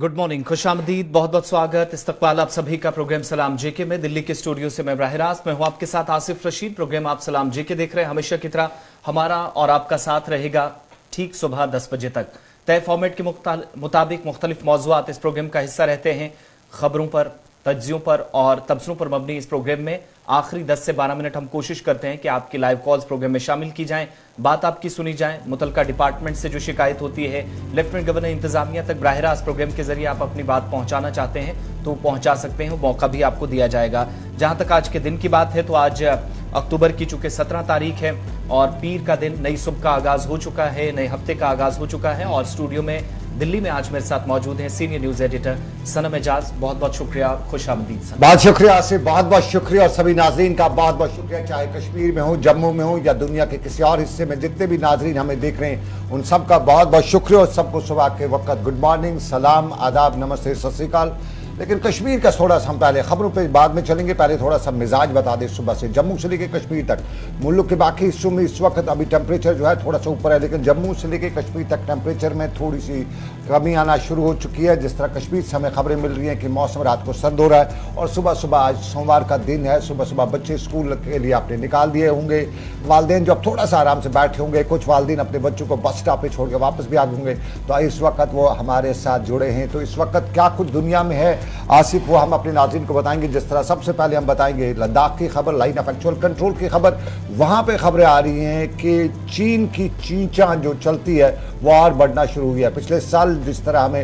Good morning, खुशामदीद, बहुत बहुत स्वागत, इस्तकबाल आप सभी का प्रोग्राम सलाम जेके में। दिल्ली के स्टूडियो से मैं बराह रास्त मैं हूं आपके साथ आसिफ रशीद। प्रोग्राम आप सलाम जेके देख रहे हैं। हमेशा की तरह हमारा और आपका साथ रहेगा ठीक सुबह 10 बजे तक। तय फॉर्मेट के मुताबिक मुख्तलिफ मौज़ूआत इस प्रोग्राम का हिस्सा रहते हैं। खबरों पर, तज्जियों पर और तबसरों पर मबनी इस प्रोग्राम में आखिरी 10 से 12 मिनट हम कोशिश करते हैं कि आपकी लाइव कॉल्स प्रोग्राम में शामिल की जाएं, बात आपकी सुनी जाए। मुतलका डिपार्टमेंट से जो शिकायत होती है, लेफ्टिनेंट गवर्नर इंतजामिया तक बराह रास्त प्रोग्राम के जरिए आप अपनी बात पहुंचाना चाहते हैं तो पहुंचा सकते हैं, मौका भी आपको दिया जाएगा। जहां तक आज के दिन की बात है तो आज अक्टूबर की चूंकि 17 तारीख है और पीर का दिन, नई सुबह का आगाज हो चुका है, नए हफ्ते का आगाज हो चुका है। और स्टूडियो में दिल्ली में आज मेरे साथ मौजूद हैं सीनियर न्यूज एडिटर सनम एजाज। बहुत बहुत शुक्रिया, खुशामदीद सनम। बहुत शुक्रिया आसिफ, बहुत बहुत शुक्रिया और सभी नाजरीन का बहुत बहुत शुक्रिया। चाहे कश्मीर में हो, जम्मू में हो या दुनिया के किसी और हिस्से में जितने भी नाजरीन हमें देख रहे हैं उन सब का बहुत बहुत शुक्रिया और सबको सुबह के वक्त गुड मॉर्निंग, सलाम, आदाब, नमस्ते, सत श्री अकाल। लेकिन कश्मीर का थोड़ा सा हम पहले खबरों पे बाद में चलेंगे, पहले थोड़ा सा मिजाज बता दें। सुबह से जम्मू से लेकर कश्मीर तक, मुल्क के बाकी हिस्सों में इस वक्त अभी टेम्परेचर जो है थोड़ा सा ऊपर है, लेकिन जम्मू से लेकर कश्मीर तक टेम्परेचर में थोड़ी सी कमी आना शुरू हो चुकी है। जिस तरह कश्मीर से हमें खबरें मिल रही हैं कि मौसम रात को सर्द हो रहा है और सुबह सुबह, आज सोमवार का दिन है, सुबह सुबह बच्चे स्कूल के लिए आपने निकाल दिए होंगे। वालिदैन जो अब थोड़ा सा आराम से बैठे होंगे, कुछ वालिदैन अपने बच्चों को बस स्टॉप पे छोड़ के वापस भी आ गए होंगे, तो इस वक्त वो हमारे साथ जुड़े हैं। तो इस वक्त क्या कुछ दुनिया में है आसिफ, वो हम अपने नाज़रीन को बताएंगे। जिस तरह सबसे पहले हम बताएंगे लद्दाख की खबर, लाइन ऑफ एक्चुअल कंट्रोल की खबर। वहाँ पे खबरें आ रही हैं कि चीन की चींचा जो चलती है वो और बढ़ना शुरू हुई है। पिछले साल जिस तरह हमें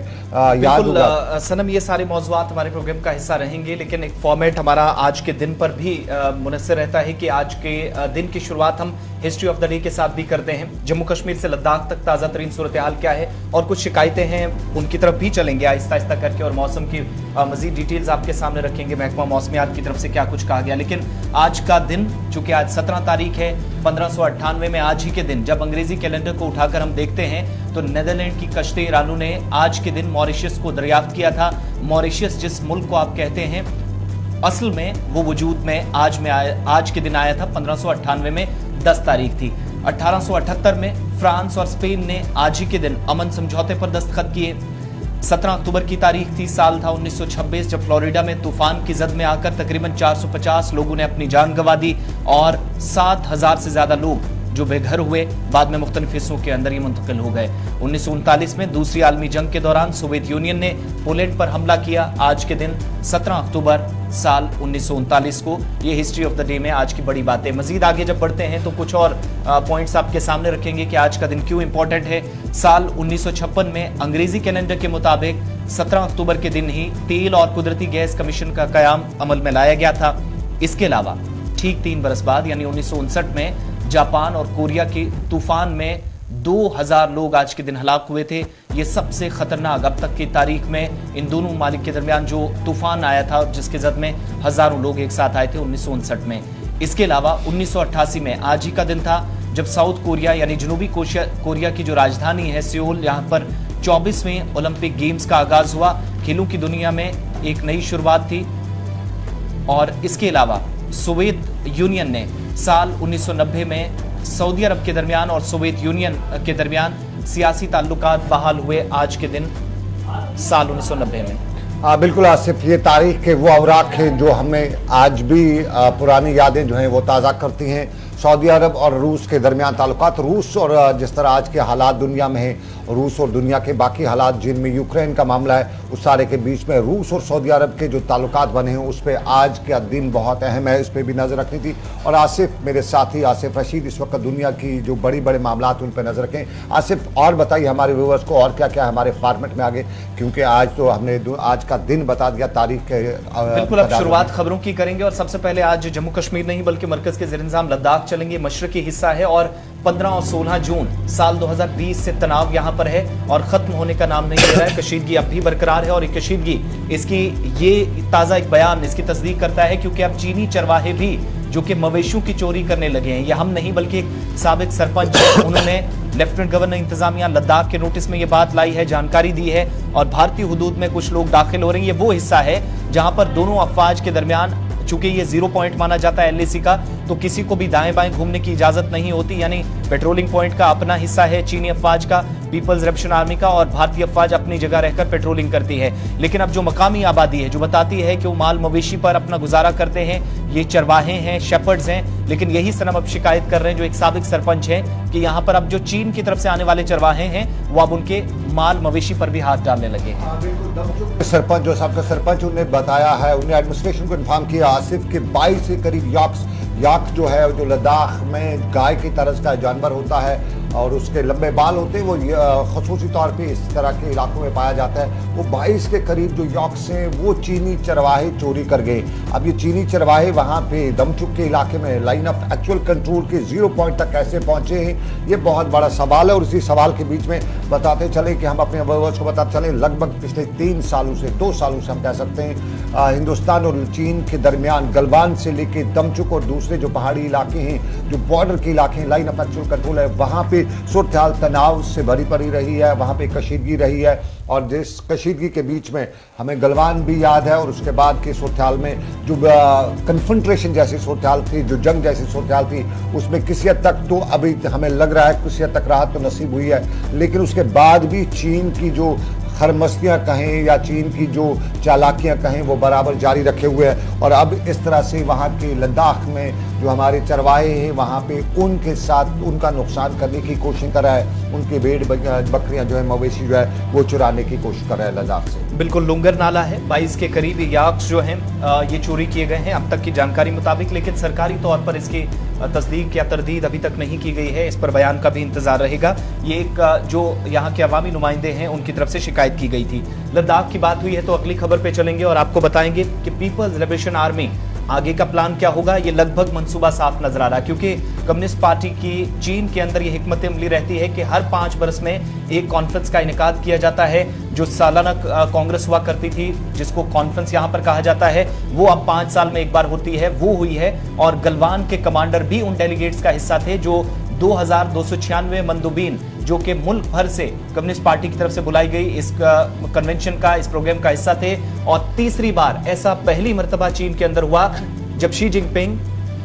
याद होगा सनम, ये सारे मौज़ूआत हमारे प्रोग्राम का हिस्सा रहेंगे, लेकिन एक फॉर्मेट हमारा आज के दिन पर भी मुनस्सर रहता है कि आज के दिन की शुरुआत हम हिस्ट्री ऑफ द डे के साथ भी करते हैं। जम्मू कश्मीर से लद्दाख तक ताज़ा तरीन सूरत हाल क्या है और कुछ शिकायतें हैं, उनकी तरफ भी चलेंगे आहिस्ता आहिस्ता करके और मौसम की मजीद डिटेल्स आपके सामने रखेंगे। महकमा मौसमियात की तरफ से क्या कुछ कहा गया। लेकिन आज का दिन, चूंकि आज 17 तारीख है, 1598 में आज ही के दिन जब अंग्रेजी कैलेंडर को उठाकर हम देखते हैं तो नेदरलैंड की कश्ते इरानू ने आज के दिन मॉरिशस को दरियाफ्त किया था। मॉरिशस जिस मुल्क को आप कहते हैं, असल में वो वजूद में आज के दिन आया था 1598 में 10 तारीख थी। 1878 में फ्रांस और स्पेन ने आज ही के दिन अमन समझौते पर दस्तखत किए। 17 अक्टूबर की तारीख थी, साल था 1926, जब फ्लोरिडा में तूफान की जद में आकर तकरीबन 450 लोगों ने अपनी जान गंवा दी और 7000 से ज्यादा लोग जो बेघर हुए बाद में मुख्तलिफ हिस्सों के अंदर ही मुंतकिल हो गए। 1939 में दूसरी आलमी जंग के दौरान सोवियत यूनियन ने पोलैंड पर हमला किया आज के दिन 17 अक्टूबर साल 1939 को। ये हिस्ट्री ऑफ द डे में आज की बड़ी बातें। मजीद आगे जब बढ़ते हैं तो कुछ और पॉइंट्स आपके सामने रखेंगे कि आज का दिन क्यों इंपॉर्टेंट है। साल 1956 में अंग्रेजी कैलेंडर के मुताबिक 17 अक्टूबर के दिन ही तेल और कुदरती गैस कमीशन का कयाम अमल में लाया गया था। इसके अलावा ठीक 3 बरस बाद यानी 1959 में जापान और कोरिया के तूफान में 2000 लोग आज के दिन हलाक हुए थे। ये सबसे खतरनाक अब तक की तारीख में इन दोनों ममालिक के दरमियान जो तूफान आया था जिसके जद में हजारों लोग एक साथ आए थे 1959 में। इसके अलावा 1988 में आज ही का दिन था जब साउथ कोरिया यानी जनूबी कोरिया की जो राजधानी है सियोल, यहाँ पर 24वें ओलंपिक गेम्स का आगाज हुआ। खेलों की दुनिया में एक नई शुरुआत थी। और इसके अलावा सोवियत यूनियन ने साल 1990 में सऊदी अरब के दरमियान और सोवियत यूनियन के दरमियान सियासी ताल्लुकात बहाल हुए आज के दिन साल 1990 में। बिल्कुल आसिफ, ये तारीख के वो अवराक हैं जो हमें आज भी पुरानी यादें जो हैं वो ताज़ा करती हैं। सऊदी अरब और रूस के दरमियान ताल्लुकात, रूस और जिस तरह आज के हालात दुनिया में हैं, रूस और दुनिया के बाकी हालात जिनमें यूक्रेन का मामला है, उस सारे के बीच में रूस और सऊदी अरब के जो ताल्लुकात बने हैं उस पर आज का दिन बहुत अहम है, इस पर भी नज़र रखनी थी। और आसिफ, मेरे साथी आसिफ रशीद इस वक्त दुनिया की जो बड़ी बड़े मामला उन पर नज़र रखें। आसिफ, और बताइए हमारे व्यूअर्स को और क्या क्या हमारे फॉर्मेट में आगे, क्योंकि आज तो हमने आज का दिन बता दिया, तारीख के बिल्कुल। अब शुरुआत खबरों की करेंगे और सबसे पहले आज जम्मू कश्मीर नहीं बल्कि मरकज के ज़ेर इंतज़ाम लद्दाख चलेंगे। मशरकी हिस्सा है और 15 और 16 जून साल 2020 से तनाव यहाँ पर है और खत्म होने का नाम नहीं ले रहा है। कशीदगी अब भी बरकरार है और ये कशीदगी, इसकी ये ताज़ा एक बयान इसकी तस्दीक करता है, क्योंकि अब चीनी चरवाहे भी जो कि मवेशियों की चोरी करने लगे हैं। ये हम नहीं बल्कि एक साबिक सरपंच, उन्होंने लेफ्टिनेंट गवर्नर इंतजामिया लद्दाख के नोटिस में ये बात लाई है, जानकारी दी है और भारतीय हुदूद में कुछ लोग दाखिल हो रहे हैं। ये वो हिस्सा है जहां पर दोनों अफवाज के दरमियान चूंकि ये 0 पॉइंट माना जाता है एलएसी का, तो किसी को भी दाएं बाएं घूमने की इजाजत नहीं होती। यानी पेट्रोलिंग पॉइंट का अपना हिस्सा है चीनी अफवाज का, पीपल्स लिबरेशन आर्मी का, और भारतीय अफवाज अपनी जगह रहकर पेट्रोलिंग करती है। लेकिन अब जो मकामी आबादी है जो बताती है कि वो माल मवेशी पर अपना गुजारा करते हैं, ये चरवाहे हैं, शेपर्ड्स हैं, लेकिन यही सनम अब शिकायत कर रहे हैं जो एक साबिक सरपंच है कि यहाँ पर अब जो चीन की तरफ से आने वाले चरवाहे हैं वो अब उनके माल मवेशी पर भी हाथ डालने लगे हैं। सरपंच जो सबका सरपंच उन्होंने बताया है, उन्हें एडमिनिस्ट्रेशन को इन्फॉर्म किया आसिफ के 22 से करीब याक जो है जो लद्दाख में गाय की तरह का जानवर होता है और उसके लंबे बाल होते हैं, वो खसूसी तौर पे इस तरह के इलाकों में पाया जाता है। वो 22 के करीब जो यॉक्स हैं वो चीनी चरवाहे चोरी कर गए। अब ये चीनी चरवाहे वहाँ पे दमचुक के इलाके में लाइन ऑफ एक्चुअल कंट्रोल के 0 पॉइंट तक कैसे पहुँचे हैं, ये बहुत बड़ा सवाल है। और इसी सवाल के बीच में बताते चले कि हम अपने व्यूअर्स को बताते चले, लगभग पिछले 3 सालों से 2 सालों से हम कह सकते हैं हिंदुस्तान और चीन के दरमियान गलवान से लेके दमचुक और दूसरे जो पहाड़ी इलाके हैं, जो बॉर्डर के इलाके हैं, लाइन ऑफ एक्चुअल कंट्रोल है, वहाँ पे सूरत हाल तनाव से भरी पड़ी रही है, वहाँ पे कशीदगी रही है। और जिस कशीदगी के बीच में हमें गलवान भी याद है और उसके बाद की सूरत हाल में जो कन्फ्रंट्रेशन जैसी सूरत हाल थी, जो जंग जैसी सूरत हाल थी, उसमें किसी हद तक तो अभी हमें लग रहा है किसी हद तक राहत तो नसीब हुई है। लेकिन उसके बाद भी चीन की जो खरमस्तियाँ कहें या चीन की जो चालाकियाँ कहें वो बराबर जारी रखे हुए हैं। और अब इस तरह से वहाँ के लद्दाख में जो हमारे चरवाहे हैं वहाँ पे उनके साथ उनका नुकसान करने की कोशिश कर रहा है, उनके भेड़ बकरियाँ जो है मवेशी जो है वो चुराने की कोशिश कर रहा है लद्दाख से। बिल्कुल लुंगर नाला है, 22 के करीब याक्स जो हैं ये चोरी किए गए हैं अब तक की जानकारी मुताबिक, लेकिन सरकारी तौर पर इसकी तस्दीक या तरदीद अभी तक नहीं की गई है। इस पर बयान का भी इंतजार रहेगा। ये एक जो यहाँ के अवामी नुमाइंदे हैं उनकी तरफ से शिकायत की गई थी। लद्दाख की बात हुई है तो अगली खबर पे चलेंगे और आपको बताएंगे कि पीपल्स लिबरेशन आर्मी आगे का प्लान क्या होगा। ये लगभग मंसूबा साफ नजर आ रहा है क्योंकि कम्युनिस्ट पार्टी की चीन के अंदर ये हिकमत अमली रहती है कि हर 5 बरस में एक कॉन्फ्रेंस का इनेकाद किया जाता है। जो सालाना कांग्रेस हुआ करती थी जिसको कॉन्फ्रेंस यहाँ पर कहा जाता है, वो अब 5 साल में एक बार होती है, वो हुई है। और गलवान के कमांडर भी उन डेलीगेट्स का हिस्सा थे जो 2296 मंदुबीन जो कि मुल्क भर से कम्युनिस्ट पार्टी की तरफ से बुलाई गई इस कन्वेंशन का, इस प्रोग्राम का हिस्सा थे। और तीसरी बार ऐसा पहली मर्तबा चीन के अंदर हुआ जब शी जिनपिंग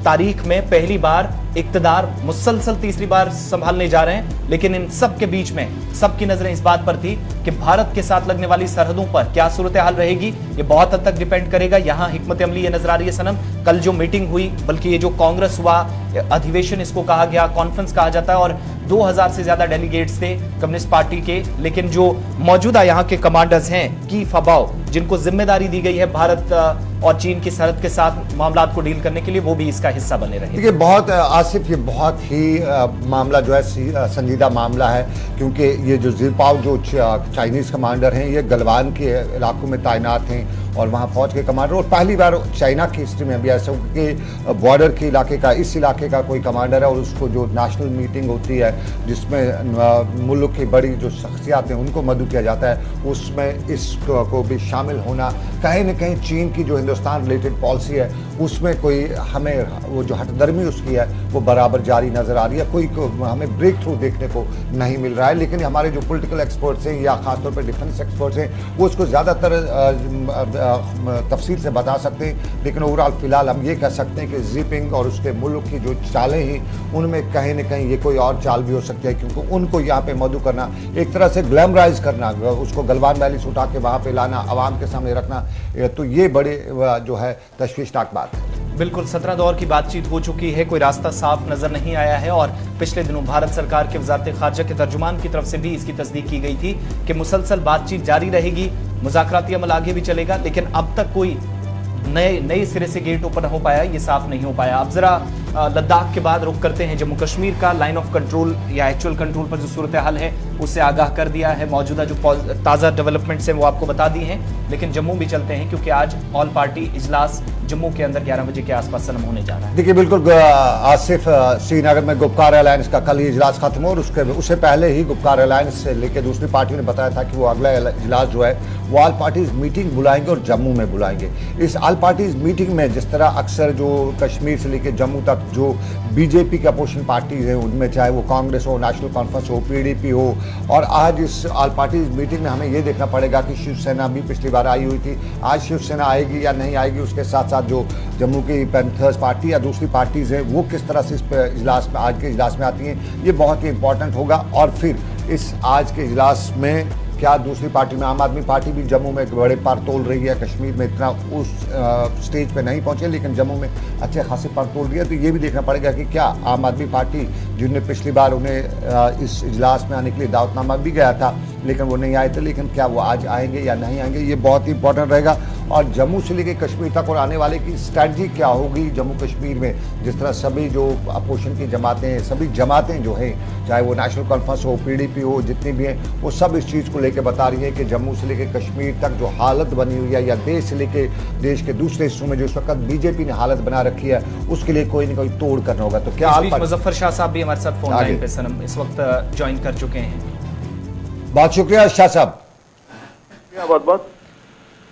तारीख में पहली बार इक्तदार मुसलसल तीसरी बार संभालने जा रहे हैं। लेकिन इन सब के बीच में सबकी नजरें इस बात पर थी कि भारत के साथ लगने वाली सरहदों पर क्या सूरत हाल रहेगी, ये बहुत हद तक डिपेंड करेगा। यहाँ हिकमत अमली ये नजर आ रही है सनम। कल जो मीटिंग हुई, बल्कि ये जो कांग्रेस हुआ, अधिवेशन इसको कहा गया, कॉन्फ्रेंस कहा जाता है, और 2000 से ज्यादा डेलीगेट्स थे कम्युनिस्ट पार्टी के। लेकिन जो मौजूदा यहाँ के कमांडर्स हैं की फबाओ, जिनको जिम्मेदारी दी गई है भारत और चीन की सरहद के साथ मामलात को डील करने के लिए, वो भी इसका हिस्सा बने रहे। देखिए बहुत आसिफ, ये बहुत ही मामला जो है संजीदा मामला है क्योंकि ये जो जिरपाओ जो चाइनीज कमांडर हैं ये गलवान के इलाकों में तैनात हैं और वहाँ फौज के कमांडर, और पहली बार चाइना की हिस्ट्री में भी ऐसा कि बॉर्डर के इलाके का, इस इलाके का कोई कमांडर है और उसको जो नेशनल मीटिंग होती है जिसमें मुल्क की बड़ी जो शख्सियात हैं उनको मदऊ किया जाता है, उसमें इसको भी शामिल होना कहीं न कहीं चीन की जो हिंदुस्तान रिलेटेड पॉलिसी है उसमें कोई हमें वो जो हटदर्मी उसकी है वो बराबर जारी नज़र आ रही है। कोई हमें ब्रेक थ्रू देखने को नहीं मिल रहा है। लेकिन हमारे जो पॉलिटिकल एक्सपर्ट्स हैं या खासतौर पर डिफेंस एक्सपर्ट्स हैं वो उसको ज़्यादातर तफसील से बता सकते हैं। लेकिन ओवरऑल फिलहाल हम ये कह सकते हैं कि जिनपिंग और उसके मुल्क की जो चालें हैं उनमें कहीं न कहीं ये कोई और चाल भी हो सकती है क्योंकि उनको यहाँ पे मदऊ करना, एक तरह से ग्लैमराइज करना, उसको गलवान वैली से उठा के वहाँ पे लाना, आवाम के सामने रखना, तो ये बड़े जो है तशवीशनाक बात है। बिल्कुल 17 दौर की बातचीत हो चुकी है, कोई रास्ता साफ नजर नहीं आया है। और पिछले दिनों भारत सरकार के वजारत खारजा के तर्जुमान की तरफ से भी इसकी तस्दीक की गई थी कि मुसलसल बातचीत जारी रहेगी, मुज़ाकराती अमल आगे भी चलेगा। लेकिन अब तक कोई नए सिरे से गेट ओपन हो पाया, ये साफ नहीं हो पाया। अब जरा लद्दाख के बाद रुख करते हैं जम्मू कश्मीर का। लाइन ऑफ कंट्रोल या एक्चुअल कंट्रोल पर जो सूरत हाल है उससे आगाह कर दिया है, मौजूदा जो ताज़ा डेवलपमेंट्स हैं वो आपको बता दी हैं। लेकिन जम्मू भी चलते हैं क्योंकि आज ऑल पार्टी इजलास जम्मू के अंदर 11 बजे के आसपास सनम होने जा रहा है। देखिए बिल्कुल आसिफ, श्रीनगर में गुपकार अलायंस का कल ही इजलास खत्म हो और उससे पहले ही गुपकार अलायंस से लेकर दूसरी पार्टियों ने बताया था कि वो अगला इजलास जो है वो ऑल पार्टीज मीटिंग बुलाएंगे और जम्मू में बुलाएंगे। इस ऑल पार्टीज मीटिंग में जिस तरह अक्सर जो कश्मीर से लेकर जम्मू तक जो बीजेपी के अपोजिशन पार्टीज हैं उनमें, चाहे वो कांग्रेस हो, नेशनल कॉन्फ्रेंस हो, पीडीपी हो, और आज इस ऑल पार्टीज मीटिंग में हमें ये देखना पड़ेगा कि शिवसेना भी पिछली बार आई हुई थी, आज शिवसेना आएगी या नहीं आएगी। उसके साथ साथ जो जम्मू की पैंथर्स पार्टी या दूसरी पार्टीज हैं वो किस तरह से इस इजलास में, आज के इजलास में आती हैं, ये बहुत ही इंपॉर्टेंट होगा। और फिर इस आज के इजलास में क्या दूसरी पार्टी में, आम आदमी पार्टी भी जम्मू में बड़े पार तोल रही है, कश्मीर में इतना उस स्टेज पे नहीं पहुंचे लेकिन जम्मू में अच्छे खासे पार तोल रही है। तो ये भी देखना पड़ेगा कि क्या आम आदमी पार्टी, जिनने पिछली बार उन्हें इस इजलास में आने के लिए दावतनामा भी गया था लेकिन वो नहीं आए थे, लेकिन क्या वो आज आएंगे या नहीं आएंगे, ये बहुत ही इंपॉर्टेंट रहेगा। और जम्मू से लेकर कश्मीर तक और आने वाले की स्ट्रैटेजी क्या होगी जम्मू कश्मीर में, जिस तरह सभी जो अपोजिशन की जमातें हैं, सभी जमातें जो हैं, चाहे वो नेशनल कॉन्फ्रेंस हो, पीडीपी हो, जितनी भी हैं, वो सब इस चीज़ को लेकर बता रही है कि जम्मू से लेकर कश्मीर तक जो हालत बनी हुई है, या देश से लेकर देश के दूसरे हिस्सों में जो इस वक्त बीजेपी ने हालत बना रखी है, उसके लिए कोई ना कोई तोड़ करना होगा। तो क्या मुजफ्फर शाह साहब भी हमारे साथ फोन लाइन पे सनम इस वक्त ज्वाइन कर चुके हैं। बहुत शुक्रिया शाह साहब। बहुत बहुत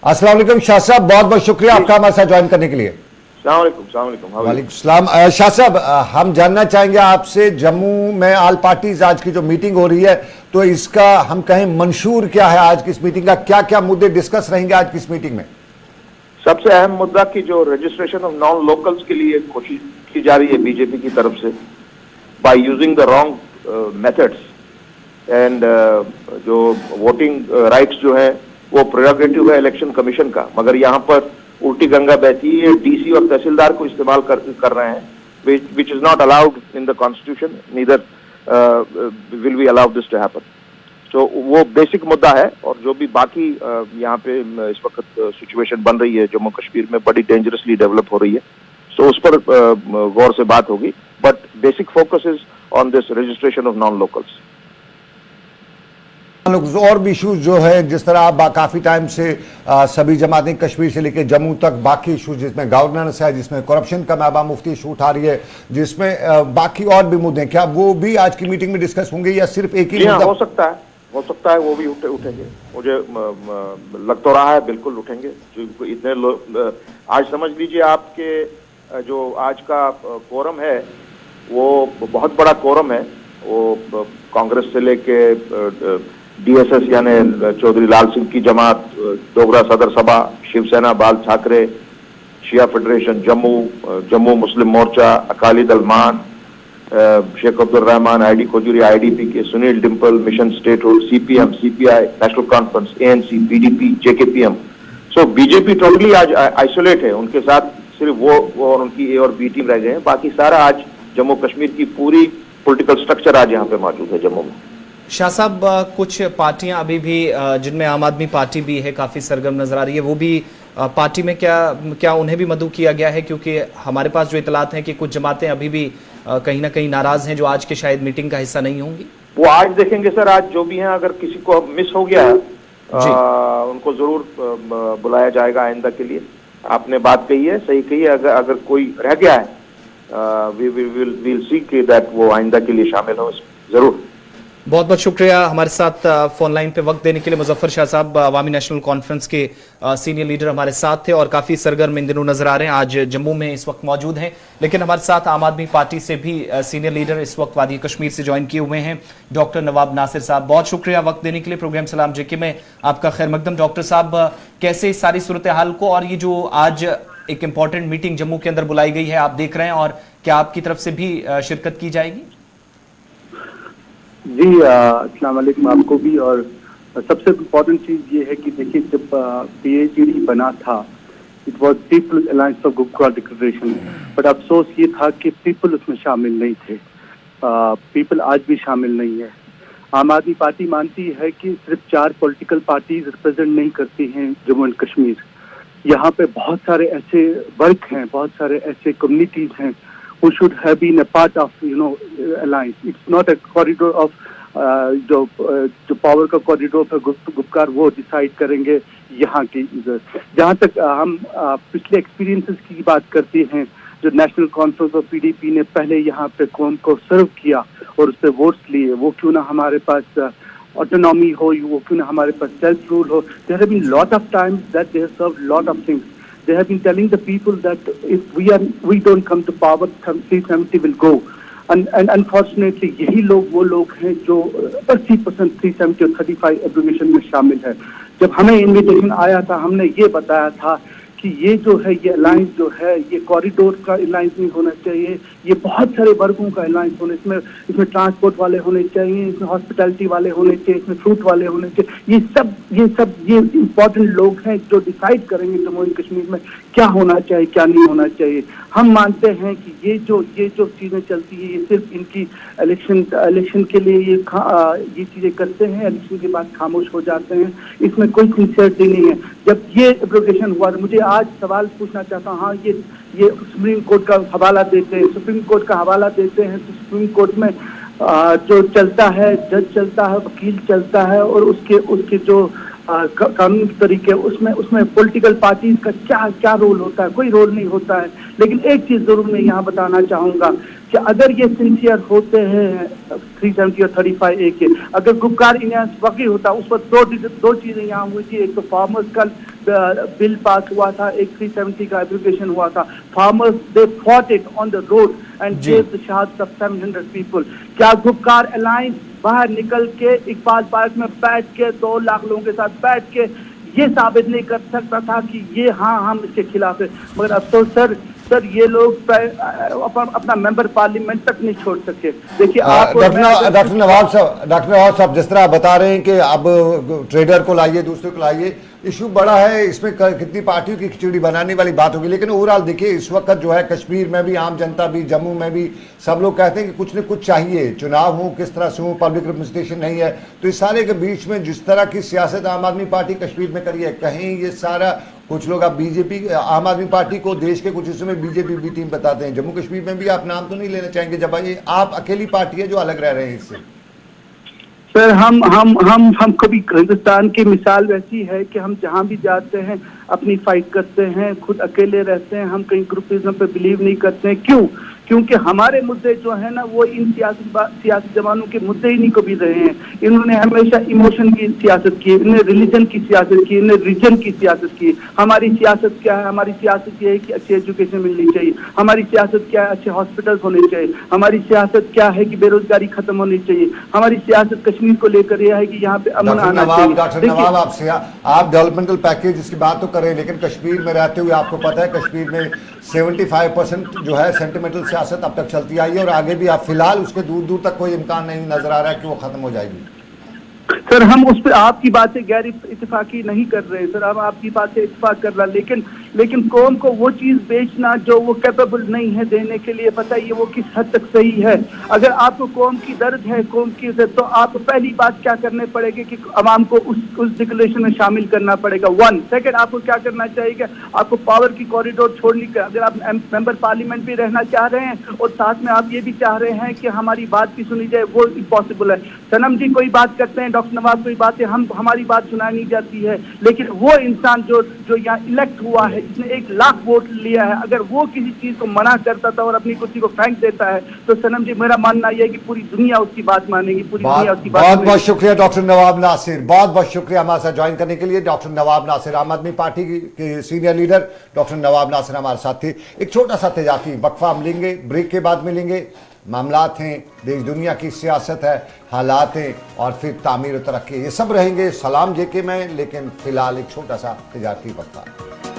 अस्सलाम वालेकुम शाह साहब, बहुत बहुत शुक्रिया आपका हमारे साथ ज्वाइन करने के लिए। वालेकुम सलाम। शाह साहब, हम जानना चाहेंगे आपसे, जम्मू में ऑल पार्टीज आज की जो मीटिंग हो रही है, तो इसका हम कहें मंशूर क्या है आज की इस मीटिंग का, क्या क्या मुद्दे डिस्कस रहेंगे आज की इस मीटिंग में? सबसे अहम मुद्दा की जो रजिस्ट्रेशन ऑफ नॉन लोकल्स के लिए कोशिश की जा रही है बीजेपी की तरफ से, by using the wrong methods, and जो वोटिंग राइट्स जो है वो प्रेरोगेटिव है इलेक्शन कमीशन का, मगर यहाँ पर उल्टी गंगा बहती है, डीसी और तहसीलदार को इस्तेमाल कर रहे हैं, which is not allowed in the constitution, neither will be allowed this to happen. तो वो बेसिक मुद्दा है। और जो भी बाकी यहाँ पे इस वक्त सिचुएशन बन रही है जम्मू कश्मीर में, बड़ी डेंजरसली डेवलप हो रही है, तो उस पर गौर से बात होगी, but basic focus is on this registration of non locals. और भी इशूज जो है, जिस तरह आप काफी टाइम से सभी जमातें कश्मीर से लेकर जम्मू तक, बाकी इशूज जिसमें गवर्नेंस है, जिसमें करप्शन का महबा मुफ्ती इशू उठा रही है, जिसमें बाकी और भी मुद्दे, क्या वो भी आज की मीटिंग में डिस्कस होंगे या सिर्फ एक ही मुद्दा? हो सकता है वो भी उठेंगे, मुझे लग तो रहा है बिल्कुल उठेंगे। जो इतने लोग, आज समझ लीजिए आपके जो आज का कोरम है वो बहुत बड़ा कोरम है, वो कांग्रेस से लेके डीएसएस यानी चौधरी लाल सिंह की जमात, डोगरा सदर Sabha, Shiv Sena, Bal Thackeray, Shia federation Jammu, Jammu Muslim Morcha, Akali Dal Mann, Sheikh Abdul Rahman, ID खोजूरी, आईडीपी के Sunil Dimple, mission statehood, CPM, CPI, national conference, ANC, PDP, JKPM. So BJP totally आज आइसोलेट है, उनके साथ सिर्फ वो और उनकी ए और बी टीम रह गए हैं, बाकी सारा आज जम्मू कश्मीर की पूरी पॉलिटिकल स्ट्रक्चर आज यहाँ पे मौजूद है जम्मू में। शाह साहब, कुछ पार्टियां अभी भी, जिनमें आम आदमी पार्टी भी है, काफी सरगर्म नजर आ रही है, वो भी पार्टी में क्या उन्हें भी मदऊ किया गया है? क्योंकि हमारे पास जो इतलात हैं कि कुछ जमातें अभी भी कहीं ना कहीं नाराज हैं, जो आज के शायद मीटिंग का हिस्सा नहीं होंगी। वो आज देखेंगे सर, आज जो भी हैं, अगर किसी को मिस हो गया है उनको जरूर बुलाया जाएगा आइंदा के लिए। आपने बात कही है, सही कही है, अगर कोई रह गया है we'll see that वो आइंदा के लिए शामिल हो जरूर। बहुत बहुत शुक्रिया हमारे साथ फोन लाइन पे वक्त देने के लिए। मुजफ्फर शाह साहब अवामी नेशनल कॉन्फ्रेंस के सीनियर लीडर हमारे साथ थे और काफी सरगर्म इन दिनों नजर आ रहे हैं, आज जम्मू में इस वक्त मौजूद हैं। लेकिन हमारे साथ आम आदमी पार्टी से भी सीनियर लीडर इस वक्त वादी कश्मीर से ज्वाइन किए हुए हैं, डॉक्टर नवाब नासिर साहब। बहुत शुक्रिया वक्त देने के लिए। प्रोग्राम सलाम जेके में आपका खैर मकदम। डॉक्टर साहब, कैसे इस सारी सूरत हाल को, और ये जो आज एक इंपॉर्टेंट मीटिंग जम्मू के अंदर बुलाई गई है, आप देख रहे हैं, और क्या आपकी तरफ से भी शिरकत की जाएगी? जी, अस्सलाम वालेकुम आपको भी। और सबसे इम्पोर्टेंट चीज ये है कि देखिए, जब पीएचडी बना था, it was people's alliance for Gupkar declaration, but अफसोस ये था कि पीपल उसमें शामिल नहीं थे। पीपल आज भी शामिल नहीं है। आम आदमी पार्टी मानती है कि सिर्फ 4 पॉलिटिकल पार्टीज रिप्रेजेंट नहीं करती हैं जम्मू एंड कश्मीर। यहाँ पे बहुत सारे ऐसे वर्ग हैं, बहुत सारे ऐसे कम्युनिटीज हैं who should have been a part of alliance. It's not a corridor of जो पावर का कॉरिडोर पर गुपकार वो डिसाइड करेंगे यहाँ की। जहाँ तक हम पिछले एक्सपीरियंसेस की बात करते हैं, जो नेशनल कॉन्फ्रेंस और पीडीपी ने पहले यहाँ पे कौम को सर्व किया और उस पर वोट्स लिए, वो क्यों ना हमारे पास ऑटोनॉमी हो, वो क्यों ना हमारे पास सेल्फ रूल हो। There have been lot of times that they have served lot of things. they have been telling the people that if we don't come to power, 370 will go. And unfortunately यही लोग वो लोग हैं जो 80% 370 और 35 abrogation में शामिल है। जब हमें इन्विटेशन आया था, हमने ये बताया था कि ये जो है, ये अलायंस जो है, ये कॉरिडोर का अलायंस नहीं होना चाहिए, ये बहुत सारे वर्गों का अलायंस होना, इसमें ट्रांसपोर्ट वाले होने चाहिए, इसमें हॉस्पिटैलिटी वाले होने चाहिए, इसमें फ्रूट वाले होने चाहिए। ये इम्पोर्टेंट लोग हैं जो डिसाइड करेंगे जम्मू एंड कश्मीर में क्या होना चाहिए, क्या नहीं होना चाहिए। हम मानते हैं कि ये जो चीजें चलती है, ये सिर्फ इनकी इलेक्शन के लिए ये चीजें करते हैं, इलेक्शन के बाद खामोश हो जाते हैं, इसमें कोई सिंसियरिटी नहीं है। जब ये एब्रोगेशन हुआ, मुझे आज सवाल पूछना चाहता हूँ, हाँ ये सुप्रीम कोर्ट का हवाला देते हैं, सुप्रीम कोर्ट का हवाला देते हैं तो सुप्रीम कोर्ट में जो चलता है, जज चलता है, वकील चलता है, और उसके जो कानूनी तरीके, उसमें पॉलिटिकल पार्टीज का क्या रोल होता है? कोई रोल नहीं होता है। लेकिन एक चीज जरूर मैं यहाँ बताना चाहूंगा कि अगर ये सिंसियर होते हैं 370 और 35A के, अगर गुपकार इन्हें वाकई होता, उस पर दो चीजें यहाँ हुई थी। एक तो फार्मर्स का बिल पास हुआ था, एक 370 का एप्लीकेशन हुआ था। Farmers they fought it on the road and gave the शहादत ऑफ 700 पीपल। क्या गुपकार अलायंस बाहर निकल के इकबाल पार्क में बैठ के 2 लाख लोगों के साथ बैठ के ये साबित नहीं कर सकता था कि ये हाँ हम इसके खिलाफ है? मगर अफसोस सर ये लोग अपना मेंबर पार्लियामेंट तक नहीं छोड़ सके। देखिए आप डॉक्टर नवाब साहब जिस तरह बता रहे हैं कि अब ट्रेडर को लाइए, दूसरे को लाइए, इशू बड़ा है, इसमें कितनी पार्टियों की खिचड़ी बनाने वाली बात होगी। लेकिन ओवरऑल देखिए इस वक्त जो है कश्मीर में भी, आम जनता भी, जम्मू में भी सब लोग कहते हैं कि कुछ न कुछ चाहिए, चुनाव हो किस तरह से हो, पब्लिक रिप्रेजेंटेशन नहीं है। तो इस सारे के बीच में जिस तरह की सियासत आम आदमी पार्टी कश्मीर में करी है, कहीं ये सारा कुछ लोग आप बीजेपी, आम आदमी पार्टी को देश के कुछ हिस्सों में बीजेपी भी टीम बताते हैं, जम्मू कश्मीर में भी आप नाम तो नहीं लेना चाहेंगे जब ये आप अकेली पार्टी है जो अलग रह रहे हैं इससे? सर हम कभी हिंदुस्तान की मिसाल वैसी है कि हम जहाँ भी जाते हैं अपनी फाइट करते हैं, खुद अकेले रहते हैं, हम कहीं ग्रुपिज्म पे बिलीव नहीं करते हैं। क्योंकि हमारे मुद्दे जो है ना वो इन सियासी जवानों के मुद्दे ही नहीं कभी रहे हैं। इन्होंने हमेशा इमोशन की सियासत की, इन्होंने रिलीजन की सियासत की, इन्होंने रीजन की सियासत की। हमारी सियासत क्या है? हमारी सियासत ये है कि अच्छी एजुकेशन मिलनी चाहिए। हमारी सियासत क्या है? अच्छे हॉस्पिटल्स होने चाहिए। हमारी सियासत क्या है कि बेरोजगारी खत्म होनी चाहिए। हमारी सियासत कश्मीर को लेकर यह है कि यहाँ पे अमन आना चाहिए। डॉक्टर नवाब आप डेवलपमेंटल पैकेज इसकी बात तो करें, लेकिन कश्मीर में रहते हुए आपको पता है कश्मीर में 75% जो है सेंटिमेंटल सियासत अब तक चलती आई है, और आगे भी आप फिलहाल उसके दूर तक कोई इम्कान नहीं नजर आ रहा है कि वो खत्म हो जाएगी। सर हम उस पर आपकी बात से गैर इत्तेफाकी नहीं कर रहे हैं सर, हम आपकी बात से इत्तेफाक कर रहा, लेकिन कौम को वो चीज बेचना जो वो कैपेबल नहीं है देने के लिए, बताइए वो किस हद तक सही है? अगर आपको कौम की दर्द है, कौम की तो आप पहली बात क्या करने पड़ेगी कि अवाम को उस डिक्लेरेशन में शामिल करना पड़ेगा। 1 सेकंड आपको क्या करना चाहिए कि आपको पावर की कॉरिडोर छोड़नी, अगर आप मेंबर पार्लियामेंट भी रहना चाह रहे हैं और साथ में आप ये भी चाह रहे हैं कि हमारी बात भी सुनी जाए, वो इम्पॉसिबल है। सनम जी कोई बात करते हैं, डॉक्टर नवाब कोई बात है, हमारी बात सुनाई नहीं जाती है। लेकिन वो इंसान जो यहाँ इलेक्ट हुआ है, जिसने 1 लाख वोट लिया है, अगर वो किसी चीज को मना करता था और अपनी कुर्सी को फेंक देता है तो सनम जी मेरा मानना यह है कि पूरी दुनिया उसकी बात मानेगी, पूरी दुनिया उसकी बात। बहुत बहुत शुक्रिया डॉक्टर नवाब नासिर, बहुत बहुत शुक्रिया हमारे साथ ज्वाइन करने के लिए। डॉक्टर नवाब नासिर, आम आदमी पार्टी के सीनियर लीडर डॉक्टर नवाब नासिर हमारे साथ थे। एक छोटा सा तेजाती वक्फा हम लेंगे, ब्रेक के बाद मिलेंगे। मामलात हैं, देश दुनिया की सियासत है, हालात हैं, और फिर तामीर और तरक्की, ये सब रहेंगे सलाम जेके में। लेकिन फिलहाल एक छोटा सा तेजाती वक्फा।